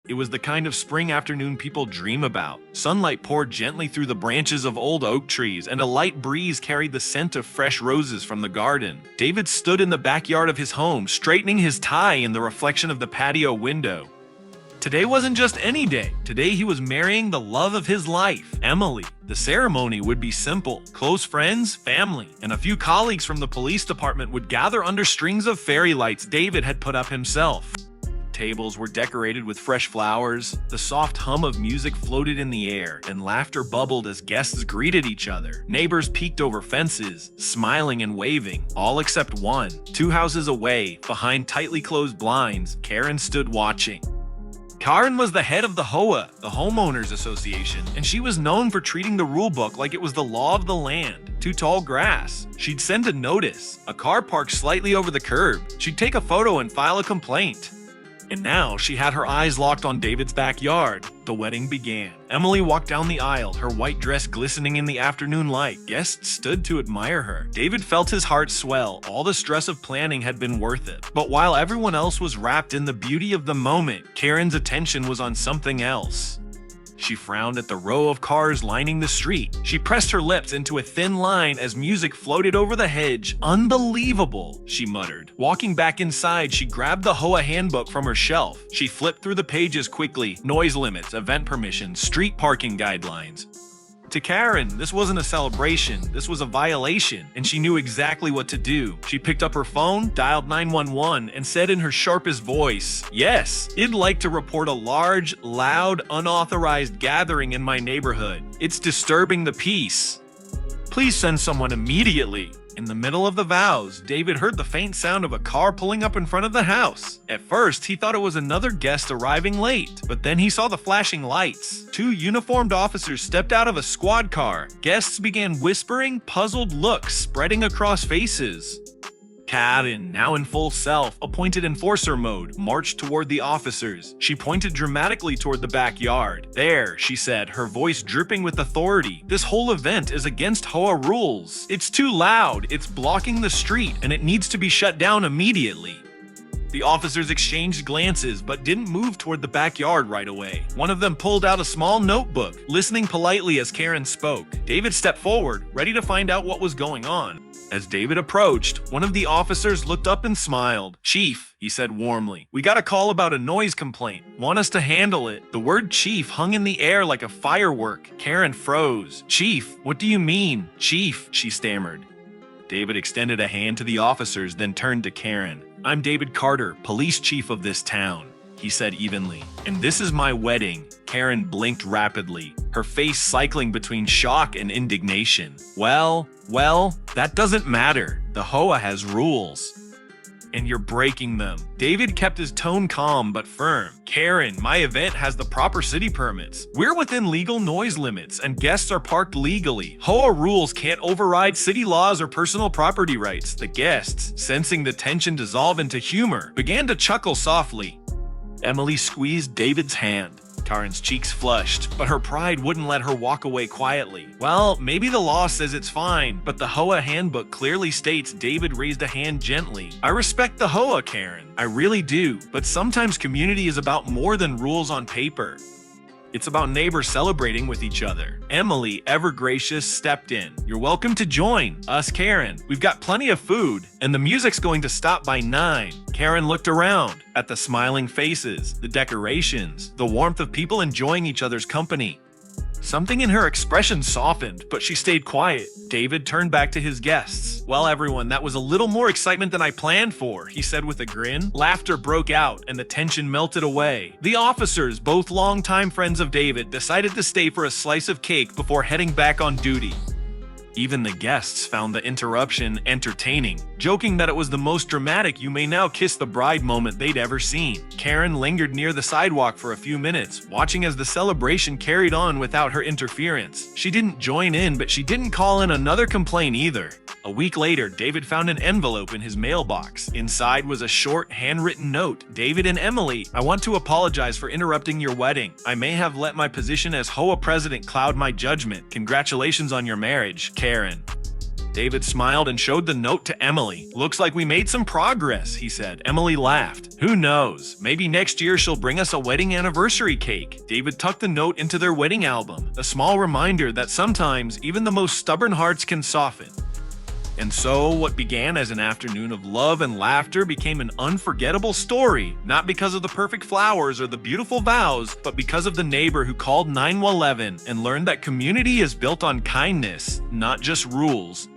It was the kind of spring afternoon people dream about. Sunlight poured gently through the branches of old oak trees, and a light breeze carried the scent of fresh roses from the garden. David stood in the backyard of his home, straightening his tie in the reflection of the patio window. Today wasn't just any day. Today he was marrying the love of his life, Emily. The ceremony would be simple. Close friends, family, and a few colleagues from the police department would gather under strings of fairy lights David had put up himself. Tables were decorated with fresh flowers, the soft hum of music floated in the air, and laughter bubbled as guests greeted each other. Neighbors peeked over fences, smiling and waving, all except one. 2 houses away, behind tightly closed blinds, Karen stood watching. Karen was the head of the HOA, the Homeowners Association, and she was known for treating the rulebook like it was the law of the land. Too tall grass. She'd send a notice. A car parked slightly over the curb. She'd take a photo and file a complaint. And now she had her eyes locked on David's backyard. The wedding began. Emily walked down the aisle, her white dress glistening in the afternoon light. Guests stood to admire her. David felt his heart swell. All the stress of planning had been worth it. But while everyone else was wrapped in the beauty of the moment, Karen's attention was on something else. She frowned at the row of cars lining the street. She pressed her lips into a thin line as music floated over the hedge. "Unbelievable," she muttered. Walking back inside, she grabbed the HOA handbook from her shelf. She flipped through the pages quickly. Noise limits, event permissions, street parking guidelines. To Karen, this wasn't a celebration, this was a violation, and she knew exactly what to do. She picked up her phone, dialed 911, and said in her sharpest voice, "Yes, I'd like to report a large, loud, unauthorized gathering in my neighborhood. It's disturbing the peace. Please send someone immediately." In the middle of the vows, David heard the faint sound of a car pulling up in front of the house. At first, he thought it was another guest arriving late, but then he saw the flashing lights. 2 uniformed officers stepped out of a squad car. Guests began whispering, puzzled looks spreading across faces. Karen, now in full self-appointed enforcer mode, marched toward the officers. She pointed dramatically toward the backyard. "There," she said, her voice dripping with authority. "This whole event is against HOA rules. It's too loud, it's blocking the street, and it needs to be shut down immediately." The officers exchanged glances, but didn't move toward the backyard right away. One of them pulled out a small notebook, listening politely as Karen spoke. David stepped forward, ready to find out what was going on. As David approached, one of the officers looked up and smiled. "Chief," he said warmly, "we got a call about a noise complaint. Want us to handle it?" The word chief hung in the air like a firework. Karen froze. "Chief, what do you mean?" "Chief," she stammered. David extended a hand to the officers, then turned to Karen. "I'm David Carter, police chief of this town," he said evenly. "And this is my wedding." Karen blinked rapidly, her face cycling between shock and indignation. Well, that doesn't matter. The HOA has rules. And you're breaking them." David kept his tone calm but firm. "Karen, my event has the proper city permits. We're within legal noise limits, and guests are parked legally. HOA rules can't override city laws or personal property rights." The guests, sensing the tension dissolve into humor, began to chuckle softly. Emily squeezed David's hand. Karen's cheeks flushed, but her pride wouldn't let her walk away quietly. "Well, maybe the law says it's fine, but the HOA handbook clearly states." David raised a hand gently. "I respect the HOA, Karen. I really do, but sometimes community is about more than rules on paper. It's about neighbors celebrating with each other." Emily, ever gracious, stepped in. "You're welcome to join us, Karen. We've got plenty of food, and the music's going to stop by 9. Karen looked around at the smiling faces, the decorations, the warmth of people enjoying each other's company. Something in her expression softened, but she stayed quiet. David turned back to his guests. "Well, everyone, that was a little more excitement than I planned for," he said with a grin. Laughter broke out, and the tension melted away. The officers, both longtime friends of David, decided to stay for a slice of cake before heading back on duty. Even the guests found the interruption entertaining, joking that it was the most dramatic "you may now kiss the bride" moment they'd ever seen. Karen lingered near the sidewalk for a few minutes, watching as the celebration carried on without her interference. She didn't join in, but she didn't call in another complaint either. A week later, David found an envelope in his mailbox. Inside was a short, handwritten note. "David and Emily, I want to apologize for interrupting your wedding. I may have let my position as HOA president cloud my judgment. Congratulations on your marriage, Karen." David smiled and showed the note to Emily. "Looks like we made some progress," he said. Emily laughed. "Who knows? Maybe next year she'll bring us a wedding anniversary cake." David tucked the note into their wedding album, a small reminder that sometimes even the most stubborn hearts can soften. And so, what began as an afternoon of love and laughter became an unforgettable story, not because of the perfect flowers or the beautiful vows, but because of the neighbor who called 911 and learned that community is built on kindness, not just rules.